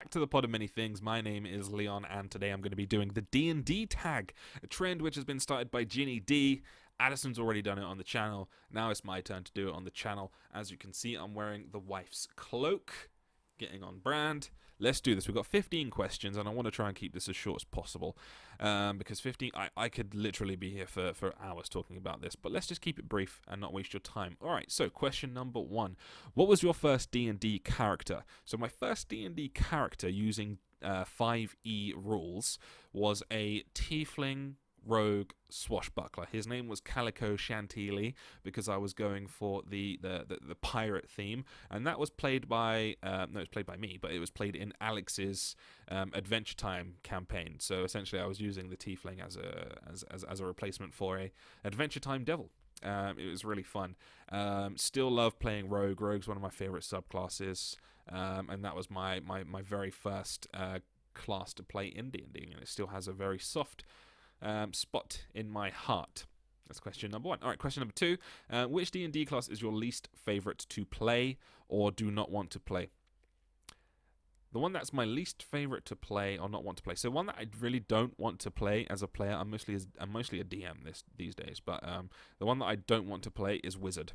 back to the pod of many things. My name is Leon, and today I'm going to be doing the D&D Tag, a trend which has been started by Ginny D. Addison's already done it on the channel. Now it's my turn to do it on the channel. As you can see, I'm wearing the wife's cloak. Getting on brand. Let's do this. We've got 15 questions, and I want to try and keep this as short as possible. Because 15, I could literally be here for hours talking about this, but let's just keep it brief and not waste your time. Alright, so question number 1. What was your first D&D character? So my first D&D character using 5e rules was a tiefling rogue swashbuckler. His name was Calico Chantilly because I was going for the pirate theme, and that was played by no, it was played by me, but it was played in Alex's Adventure Time campaign. So essentially, I was using the tiefling as a replacement for a Adventure Time devil. It was really fun. Still love playing rogue. Rogue's one of my favorite subclasses, and that was my very first class to play in D&D, and it still has a very soft spot in my heart. That's question number 1. Alright, question number 2. Which D&D class is your least favourite to play or do not want to play? The one that's my least favourite to play or not want to play. So one that I really don't want to play as a player. I'm mostly a DM these days, but the one that I don't want to play is Wizard.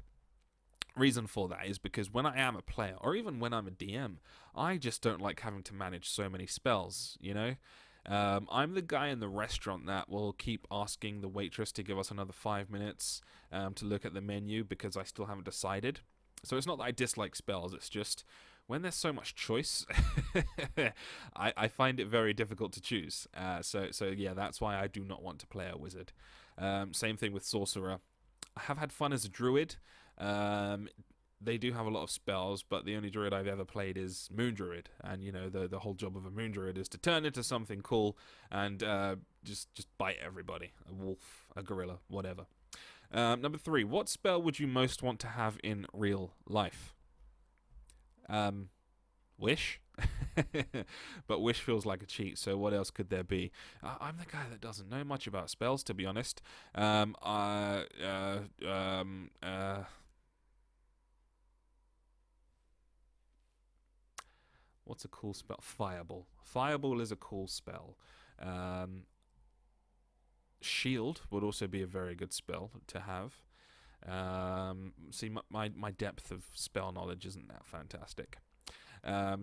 Reason for that is because when I am a player, or even when I'm a DM, I just don't like having to manage so many spells, you know? I'm the guy in the restaurant that will keep asking the waitress to give us another 5 minutes to look at the menu because I still haven't decided. So it's not that I dislike spells, it's just when there's so much choice, I find it very difficult to choose. So yeah, that's why I do not want to play a wizard. Same thing with sorcerer. I have had fun as a druid. They do have a lot of spells, but the only druid I've ever played is Moon Druid, and you know the whole job of a Moon Druid is to turn into something cool and just bite everybody. A wolf, a gorilla, whatever. Number 3, what spell would you most want to have in real life? Wish. But wish feels like a cheat, so what else could there be? I'm the guy that doesn't know much about spells, to be honest. What's a cool spell? Fireball. Fireball is a cool spell. Shield would also be a very good spell to have. See, my depth of spell knowledge isn't that fantastic.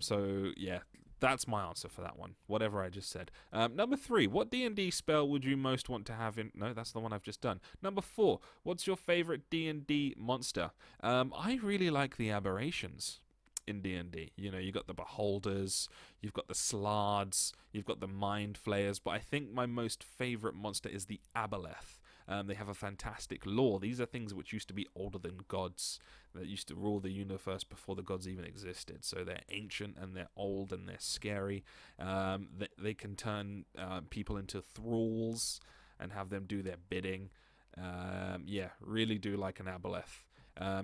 So, yeah, that's my answer for that one. Whatever I just said. Number 3, what D&D spell would you most want to have in... No, that's the one I've just done. Number 4, what's your favorite D&D monster? I really like the aberrations in D&D. You know, you've got the Beholders, you've got the Slards, you've got the Mind Flayers, but I think my most favourite monster is the Aboleth. They have a fantastic lore. These are things which used to be older than gods, that used to rule the universe before the gods even existed. So they're ancient and they're old and they're scary. They can turn people into thralls and have them do their bidding. Yeah, really do like an Aboleth.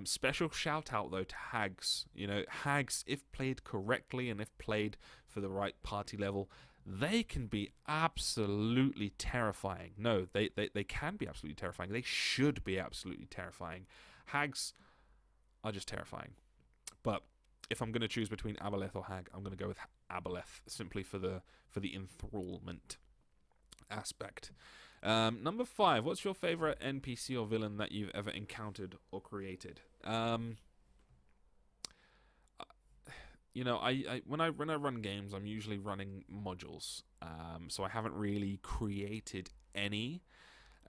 Special shout out though to hags. You know, hags, if played correctly and if played for the right party level, they can be absolutely terrifying. No, they can be absolutely terrifying. They should be absolutely terrifying. Hags are just terrifying. But if I'm going to choose between Aboleth or hag, I'm going to go with Aboleth simply for the enthrallment aspect. Number 5, what's your favorite NPC or villain that you've ever encountered or created? You know, when I run games, I'm usually running modules. So I haven't really created any.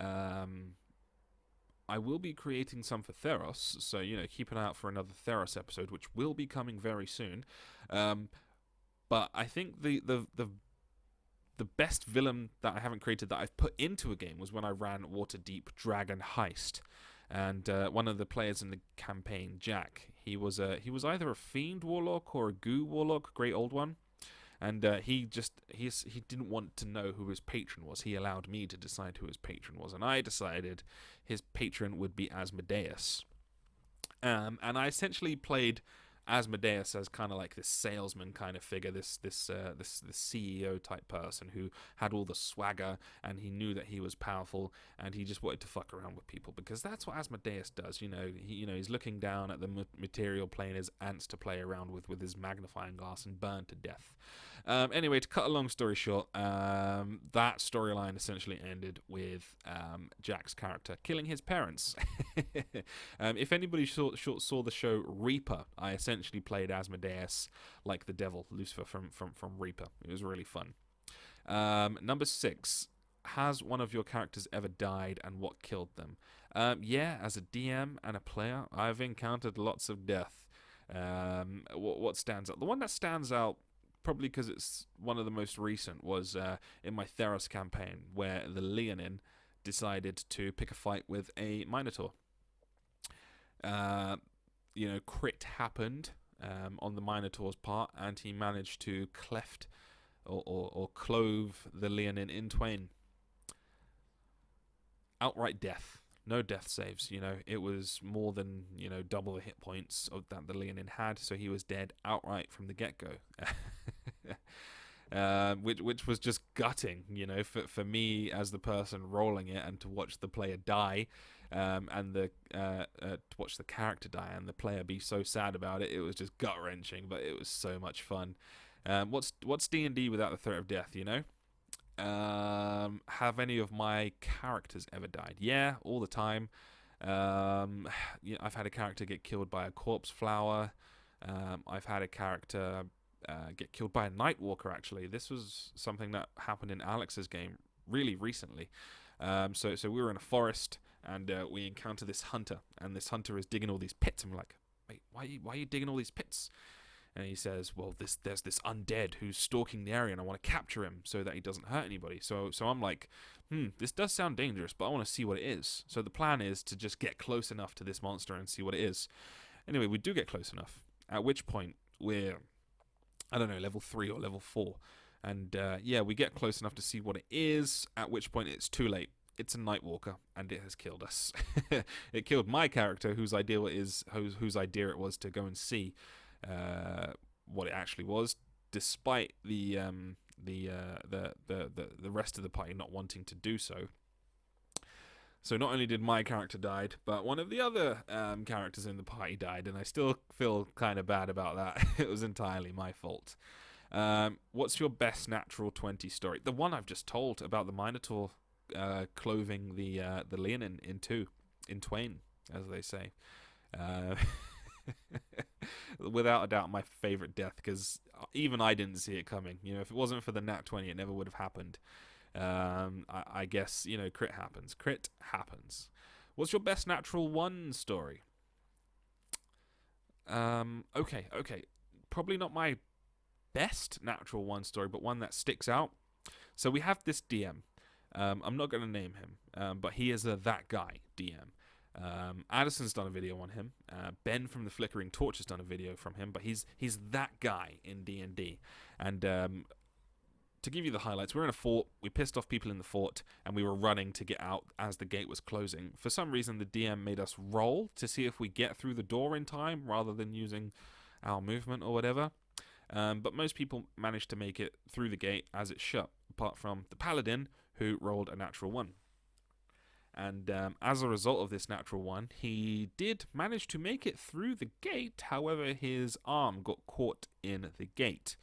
I will be creating some for Theros, so you know, keep an eye out for another Theros episode, which will be coming very soon. But I think the best villain that I haven't created that I've put into a game was when I ran Waterdeep Dragon Heist, and one of the players in the campaign, Jack, he was either a fiend warlock or a goo warlock, great old one, and he didn't want to know who his patron was. He allowed me to decide who his patron was, and I decided his patron would be Asmodeus. And I essentially played Asmodeus as kind of like this salesman kind of figure, this CEO type person who had all the swagger, and he knew that he was powerful, and he just wanted to fuck around with people, because that's what Asmodeus does. He's looking down at the material plane as ants to play around with his magnifying glass and burn to death. Anyway, to cut a long story short, that storyline essentially ended with Jack's character killing his parents. If anybody saw the show Reaper, I essentially played Asmodeus like the devil, Lucifer from Reaper. It was really fun. Number 6. Has one of your characters ever died, and what killed them? Yeah, as a DM and a player, I've encountered lots of death. What stands out? The one that stands out, probably because it's one of the most recent, was in my Theros campaign, where the Leonin decided to pick a fight with a Minotaur. Crit happened on the Minotaur's part, and he managed to cleft or clove the Leonin in twain. Outright death. No death saves. It was more than double the hit points that the Leonin had, so he was dead outright from the get-go. Which was just gutting, for me as the person rolling it, and to watch the player die, and to watch the character die and the player be so sad about it. It was just gut-wrenching, but it was so much fun. What's D&D without the threat of death? Have any of my characters ever died? Yeah, all the time. I've had a character get killed by a corpse flower. I've had a character get killed by a Nightwalker, actually. This was something that happened in Alex's game really recently. So we were in a forest, and we encounter this hunter, and this hunter is digging all these pits, and we're like, wait, why are you digging all these pits? And he says, well, there's this undead who's stalking the area, and I want to capture him so that he doesn't hurt anybody. So I'm like, this does sound dangerous, but I want to see what it is. So the plan is to just get close enough to this monster and see what it is. Anyway, we do get close enough, at which point we're, I don't know, level 3 or level 4. And we get close enough to see what it is, at which point it's too late. It's a Nightwalker, and it has killed us. It killed my character, whose idea it was to go and see what it actually was, despite the rest of the party not wanting to do so. So not only did my character die, but one of the other characters in the party died, and I still feel kind of bad about that. It was entirely my fault. What's your best natural 20 story? The one I've just told about the Minotaur cloving the Leonin in twain, as they say. Without a doubt, my favorite death, because even I didn't see it coming. If it wasn't for the nat 20, it never would have happened. I guess, crit happens. What's your best natural 1 story? Okay. Probably not my best natural 1 story, but one that sticks out. So we have this DM. I'm not going to name him, but he is a that guy DM. Addison's done a video on him. Ben from the Flickering Torch has done a video from him, but he's that guy in D&D. And to give you the highlights, we're in a fort. We pissed off people in the fort, and we were running to get out as the gate was closing. For some reason, the DM made us roll to see if we get through the door in time, rather than using our movement or whatever. But most people managed to make it through the gate as it shut, apart from the Paladin, who rolled a natural 1. And as a result of this natural 1, he did manage to make it through the gate. However, his arm got caught in the gate.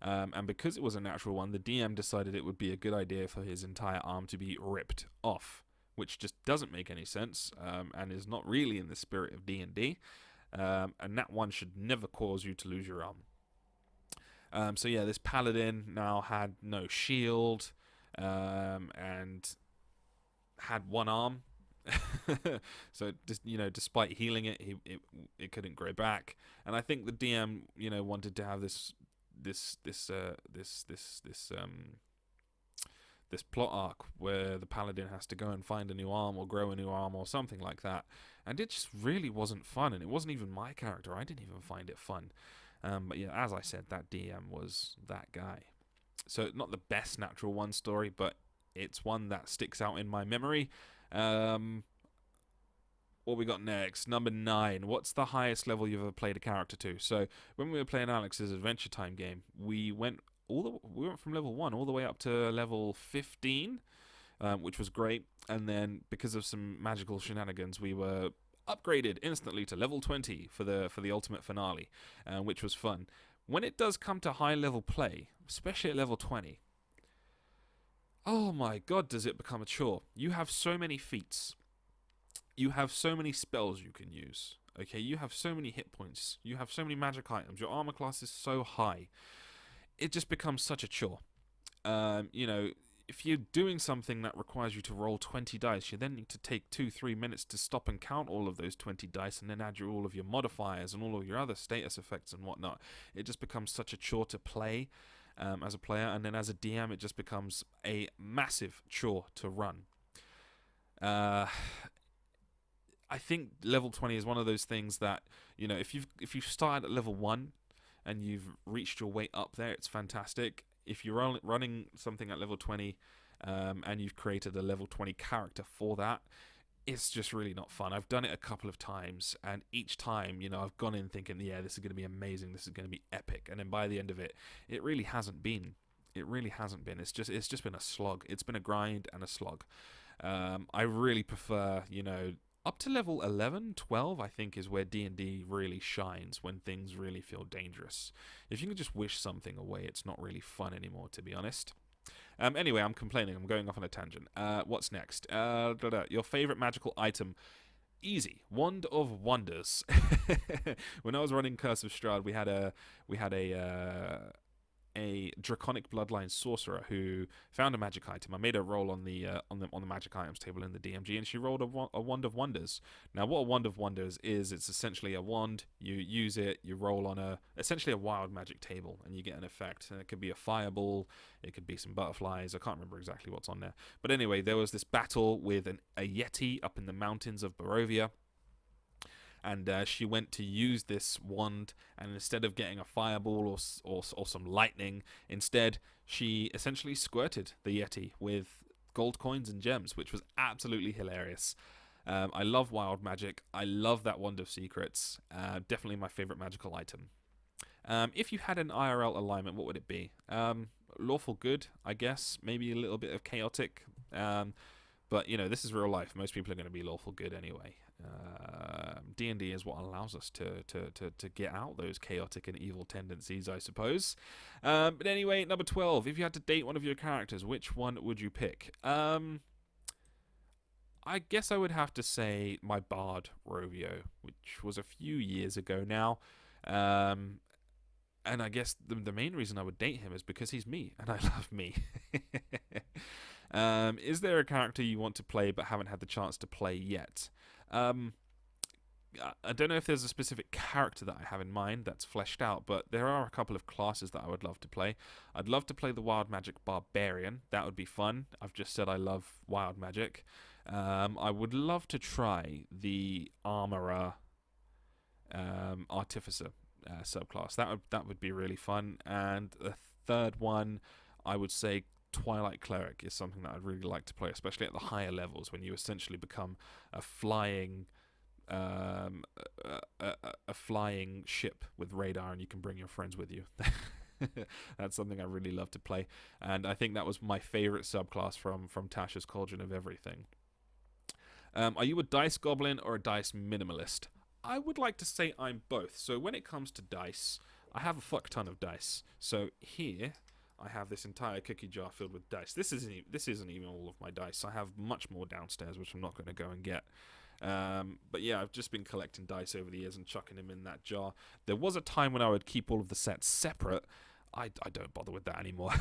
And because it was a natural 1, the DM decided it would be a good idea for his entire arm to be ripped off, which just doesn't make any sense, and is not really in the spirit of D&D. And that 1 should never cause you to lose your arm. This Paladin now had no shield, and had 1 arm. So just, despite healing it, it couldn't grow back. And I think the DM wanted to have this plot arc where the Paladin has to go and find a new arm or grow a new arm or something like that, and it just really wasn't fun. And it wasn't even my character. I didn't even find it fun. But as I said, that DM was that guy. So not the best natural 1 story, but it's one that sticks out in my memory. what we got next? Number 9. What's the highest level you've ever played a character to? So when we were playing Alex's Adventure Time game, we went from level 1 all the way up to level 15, which was great. And then because of some magical shenanigans, we were upgraded instantly to level 20 for the ultimate finale, which was fun. When it does come to high level play, especially at level 20, oh my god, does it become a chore. You have so many feats. You have so many spells you can use. Okay, you have so many hit points. You have so many magic items. Your armor class is so high. It just becomes such a chore. If you're doing something that requires you to roll 20 dice, you then need to take 2-3 minutes to stop and count all of those 20 dice and then add all of your modifiers and all of your other status effects and whatnot. It just becomes such a chore to play as a player, and then as a DM, it just becomes a massive chore to run. I think level 20 is one of those things that, if you've started at level 1 and you've reached your way up there, it's fantastic. If you're running something at level 20 and you've created a level 20 character for that, it's just really not fun. I've done it a couple of times, and each time, I've gone in thinking, yeah, this is going to be amazing, this is going to be epic, and then by the end of it, it really hasn't been. It really hasn't been. It's just been a slog. It's been a grind and a slog. I really prefer, up to level 11, 12, I think, is where D&D really shines, when things really feel dangerous. If you can just wish something away, it's not really fun anymore, to be honest. Anyway, I'm complaining. I'm going off on a tangent. What's next? Your favorite magical item. Easy. Wand of Wonders. When I was running Curse of Strahd, we had a draconic bloodline sorcerer who found a magic item. I made a roll on the magic items table in the DMG, and she rolled a wand of wonders. Now, what a wand of wonders is, it's essentially a wand. You use it, you roll on essentially a wild magic table, and you get an effect. And it could be a fireball, it could be some butterflies. I can't remember exactly what's on there. But anyway, there was this battle with a yeti up in the mountains of Barovia. And she went to use this wand, and instead of getting a fireball or some lightning, instead she essentially squirted the Yeti with gold coins and gems, which was absolutely hilarious. I love wild magic. I love that Wand of Secrets. Definitely my favorite magical item. If you had an IRL alignment, what would it be? Lawful good, I guess. Maybe a little bit of chaotic. But, this is real life. Most people are going to be lawful good anyway. D&D is what allows us to get out those chaotic and evil tendencies, I suppose. But anyway, number 12. If you had to date one of your characters, which one would you pick? I guess I would have to say my bard, Rovio, which was a few years ago now. And I guess the main reason I would date him is because he's me, and I love me. Is there a character you want to play but haven't had the chance to play yet? I don't know if there's a specific character that I have in mind that's fleshed out, but there are a couple of classes that I would love to play. I'd love to play the Wild Magic Barbarian. That would be fun. I've just said I love Wild Magic. I would love to try the Armorer Artificer subclass. That would be really fun. And the third one, I would say Twilight Cleric is something that I'd really like to play, especially at the higher levels, when you essentially become a flying ship with radar, and you can bring your friends with you. That's something I really love to play, and I think that was my favorite subclass from Tasha's Cauldron of Everything. Are you a dice goblin or a dice minimalist? I would like to say I'm both. So when it comes to dice, I have a fuck ton of dice. So here I have this entire cookie jar filled with dice. This isn't even all of my dice. I have much more downstairs, which I'm not going to go and get. But yeah, I've just been collecting dice over the years and chucking them in that jar. There was a time when I would keep all of the sets separate. I don't bother with that anymore.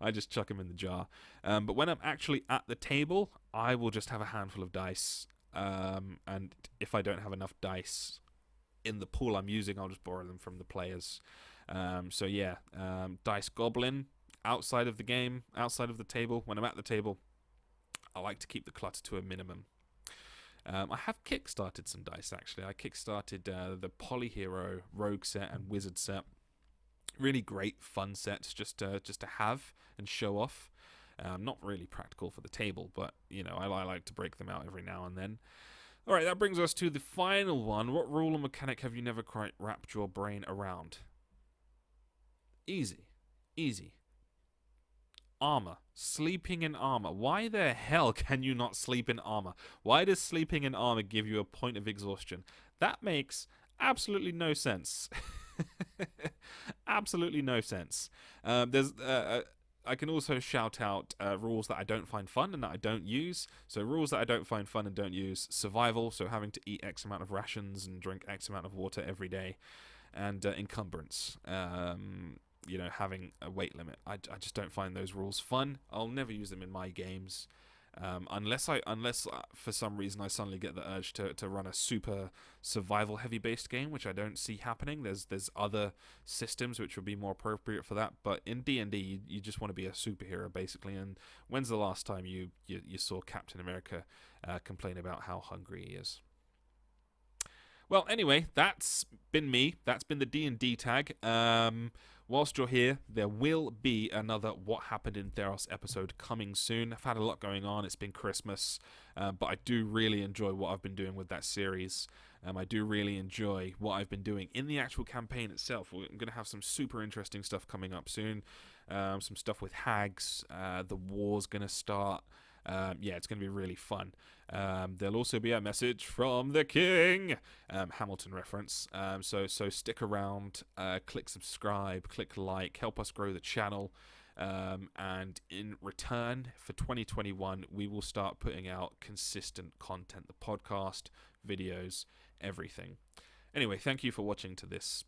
I just chuck them in the jar. But when I'm actually at the table, I will just have a handful of dice. And if I don't have enough dice in the pool I'm using, I'll just borrow them from the players. So yeah, dice goblin outside of the game, outside of the table. When I'm at the table, I like to keep the clutter to a minimum. I have kickstarted some dice, actually. I kickstarted the Polyhero Rogue set and Wizard set. Really great, fun sets just to have and show off. Not really practical for the table, but I like to break them out every now and then. All right, that brings us to the final one. What rule or mechanic have you never quite wrapped your brain around? Easy. Easy. Armor. Sleeping in armor. Why the hell can you not sleep in armor? Why does sleeping in armor give you a point of exhaustion? That makes absolutely no sense. Absolutely no sense. I can also shout out rules that I don't find fun and that I don't use. So rules that I don't find fun and don't use: survival, so having to eat X amount of rations and drink X amount of water every day, and encumbrance. Having a weight limit. I just don't find those rules fun. I'll never use them in my games. Unless for some reason I suddenly get the urge to run a super survival heavy based game, which I don't see happening. There's other systems which would be more appropriate for that. But in D&D, you just want to be a superhero basically. And when's the last time you saw Captain America complain about how hungry he is? Well, anyway, that's been me. That's been the D&D tag. Whilst you're here, there will be another What Happened in Theros episode coming soon. I've had a lot going on. It's been Christmas, but I do really enjoy what I've been doing with that series. I do really enjoy what I've been doing in the actual campaign itself. I'm going to have some super interesting stuff coming up soon. Some stuff with hags. The war's going to start. It's going to be really fun. There'll also be a message from the king, Hamilton reference. So stick around, click subscribe, click like, help us grow the channel. And in return, for 2021, we will start putting out consistent content, the podcast, videos, everything. Anyway, thank you for watching to this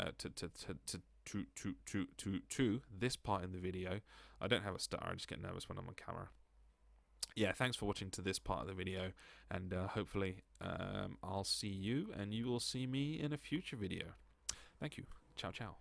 to this part in the video. I don't have a stutter. I just get nervous when I'm on camera. Yeah, thanks for watching to this part of the video, and hopefully I'll see you and you will see me in a future video. Thank you. Ciao, ciao.